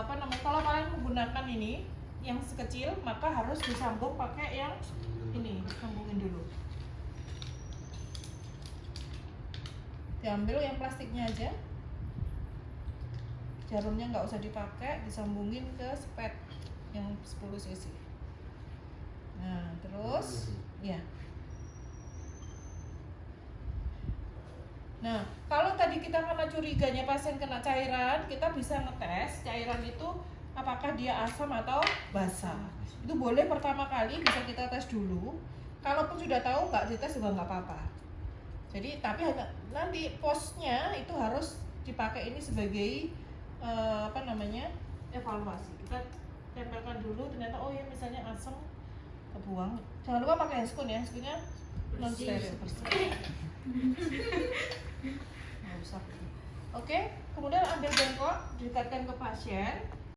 apa namanya, kalau kalian menggunakan ini yang sekecil, maka harus disambung pakai yang ini, sambungin dulu. Diambil yang plastiknya aja, jarumnya nggak usah dipakai, disambungin ke spet yang 10 cc. Nah terus ya. Nah kalau tadi kita karena curiganya pasien kena cairan, kita bisa ngetes cairan itu apakah dia asam atau basah. Itu boleh pertama kali bisa kita tes dulu. Kalaupun sudah tahu nggak dites juga nggak apa-apa. Jadi tapi nanti posnya itu harus dipakai ini sebagai apa namanya, evaluasi. Kita tempelkan dulu, ternyata oh ya misalnya asam, kebuang. Jangan lupa pakai handscoon ya, handscoonnya non steril bersih. Nggak usah. Oke, kemudian ambil bengkok, dekatkan ke pasien.